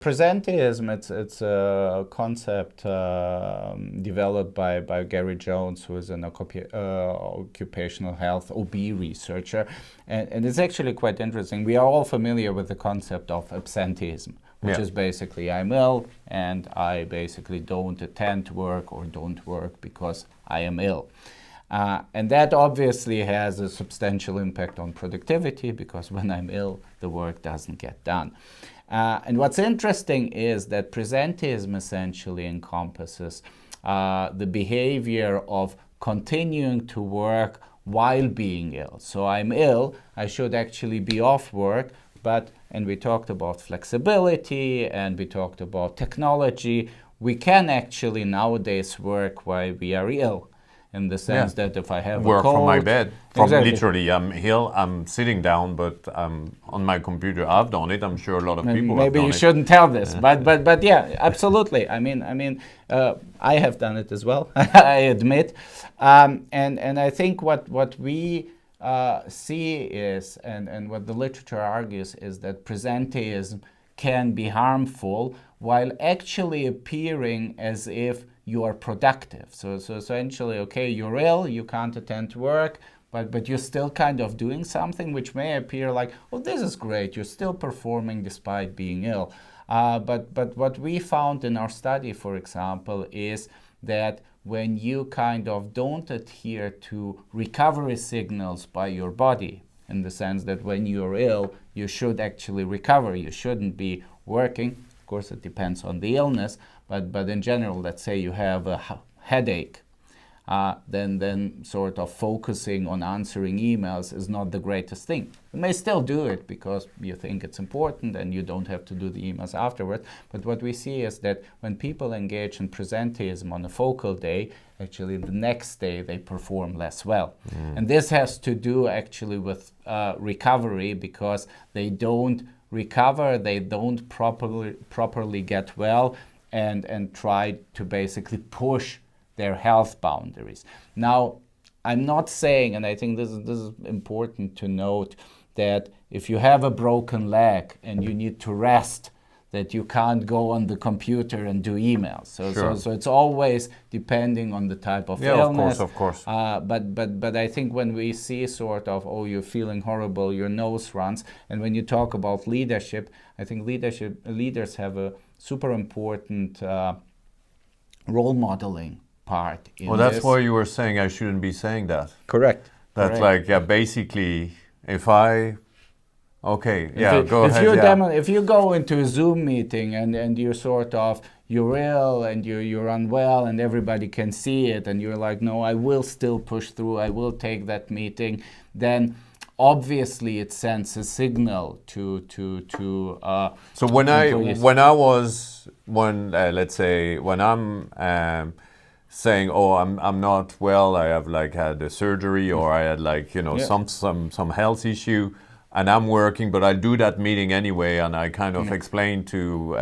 Presenteeism, it's a concept developed by Gary Jones, who is an occupational health OB researcher, and it's actually quite interesting. We are all familiar with the concept of absenteeism, which is basically I'm ill and I basically don't attend work or don't work because I am ill. And that obviously has a substantial impact on productivity, because when I'm ill, the work doesn't get done. And what's interesting is that presenteeism essentially encompasses the behavior of continuing to work while being ill. So I'm ill, I should actually be off work, and we talked about flexibility and we talked about technology. We can actually nowadays work while we are ill, in the sense that if I have work a cold, from my bed. Exactly. Literally, I'm ill, I'm sitting down, but I'm on my computer. I've done it. I'm sure a lot of people have done it. Maybe you shouldn't tell this, but yeah, absolutely. I mean, I have done it as well. I admit, and I think what we see is, and what the literature argues, is that presenteeism can be harmful while actually appearing as if you are productive. So essentially, okay, you're ill, you can't attend work, but you're still kind of doing something which may appear like, oh, this is great, you're still performing despite being ill. But what we found in our study, for example, is that when you kind of don't adhere to recovery signals by your body, in the sense that when you're ill, you should actually recover, you shouldn't be working. Of course, it depends on the illness, but in general, let's say you have a headache, then sort of focusing on answering emails is not the greatest thing. You may still do it because you think it's important and you don't have to do the emails afterwards. But what we see is that when people engage in presenteeism on a focal day, actually the next day they perform less well. And this has to do actually with recovery, because they don't recover, they don't properly get well, and try to basically push their health boundaries. Now, I'm not saying, and I think this is important to note, that if you have a broken leg and you need to rest, that you can't go on the computer and do emails. So it's always depending on the type of illness. Of course. But I think when we see sort of, oh, you're feeling horrible, your nose runs, and when you talk about leadership, I think leaders have a super important role modeling part in Well, that's this. why you were saying I shouldn't be saying that. Correct. That's Correct. like, basically, if I... Okay, go ahead. If you go into a Zoom meeting and you're sort of, you're ill and you're unwell and everybody can see it, and you're like, no, I will still push through, I will take that meeting, then obviously it sends a signal to So when employees. let's say when I'm saying, oh, I'm not well, I have like had a surgery, or I had like some health issue, and I'm working, but I do that meeting anyway, and I kind of explain to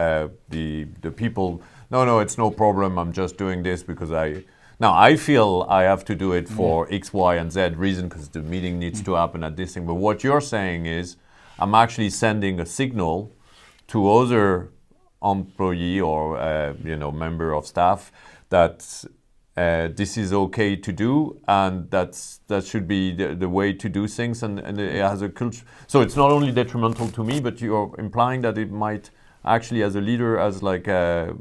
the people, no, it's no problem, I'm just doing this because I feel I have to do it for X, Y, and Z reason, because the meeting needs to happen at this thing. But what you're saying is, I'm actually sending a signal to other employee or member of staff that this is okay to do, and that should be the way to do things, and it has a culture. So it's not only detrimental to me, but you're implying that it might actually, as a leader, as like have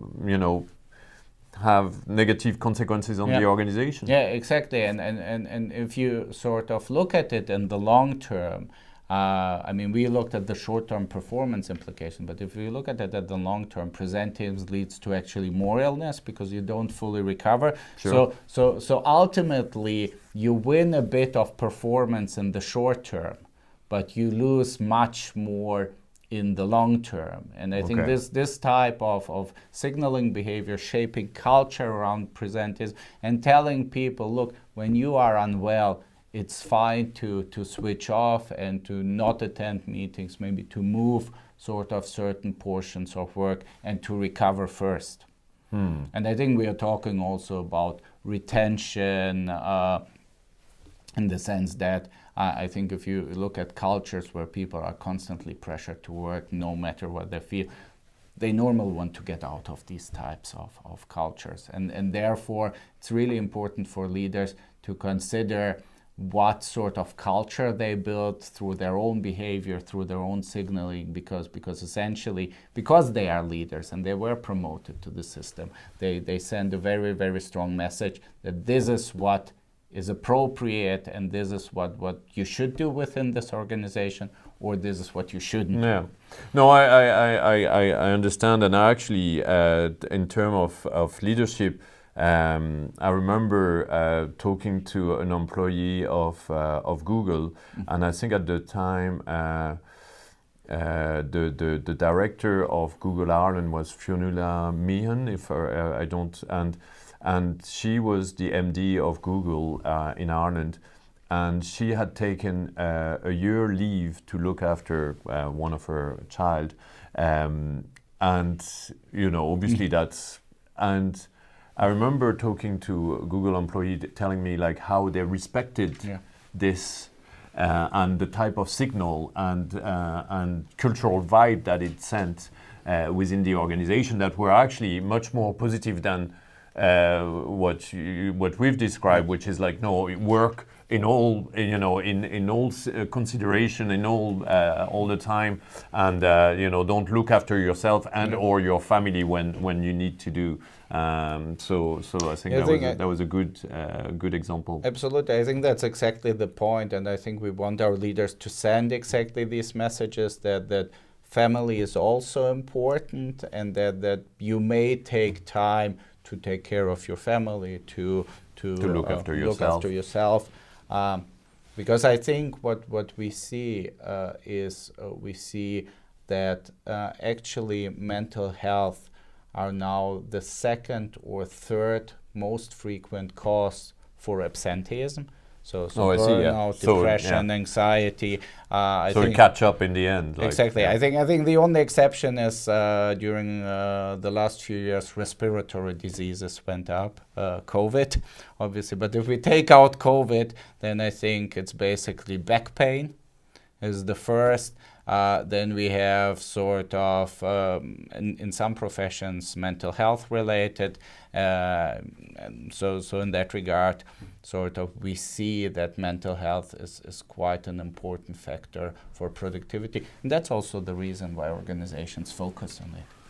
negative consequences on the organization. Yeah, exactly. And if you sort of look at it in the long term, we looked at the short-term performance implication, but if you look at it at the long term, presenteeism leads to actually more illness because you don't fully recover. Sure. So ultimately, you win a bit of performance in the short term, but you lose much more in the long term. And I think this type of signaling behavior, shaping culture around presenteeism, and telling people, look, when you are unwell, it's fine to switch off and to not attend meetings, maybe to move sort of certain portions of work and to recover first. And I think we are talking also about retention in the sense that I think if you look at cultures where people are constantly pressured to work no matter what they feel, they normally want to get out of these types of cultures. And therefore, it's really important for leaders to consider what sort of culture they build through their own behavior, through their own signaling, because essentially, because they are leaders and they were promoted to the system, they send a very, very strong message that this is what is appropriate and this is what you should do within this organization, or this is what you shouldn't. Yeah, no, I understand, and actually, in terms of leadership, I remember talking to an employee of Google, and I think at the time the director of Google Ireland was Fionnuala Meehan, if I don't, and she was the MD of Google in Ireland. And she had taken a year leave to look after one of her child, and obviously that's. And I remember talking to a Google employee telling me like how they respected this and the type of signal and cultural vibe that it sent within the organization that were actually much more positive than what we've described, which is like work in all consideration, in all the time, and don't look after yourself and or your family when you need to do. So I think that was a good example. Absolutely, I think that's exactly the point, and I think we want our leaders to send exactly these messages that family is also important, and that you may take time to take care of your family, to look after yourself. Because I think what we see is we see that actually mental health are now the second or third most frequent cause for absenteeism. So burnout, depression, anxiety. I think it catch up in the end. Exactly. I think the only exception is during the last few years, respiratory diseases went up. COVID, obviously. But if we take out COVID, then I think it's basically back pain is the first. Then we have sort of, in some professions, mental health related. And so in that regard, sort of we see that mental health is quite an important factor for productivity. And that's also the reason why organizations focus on it.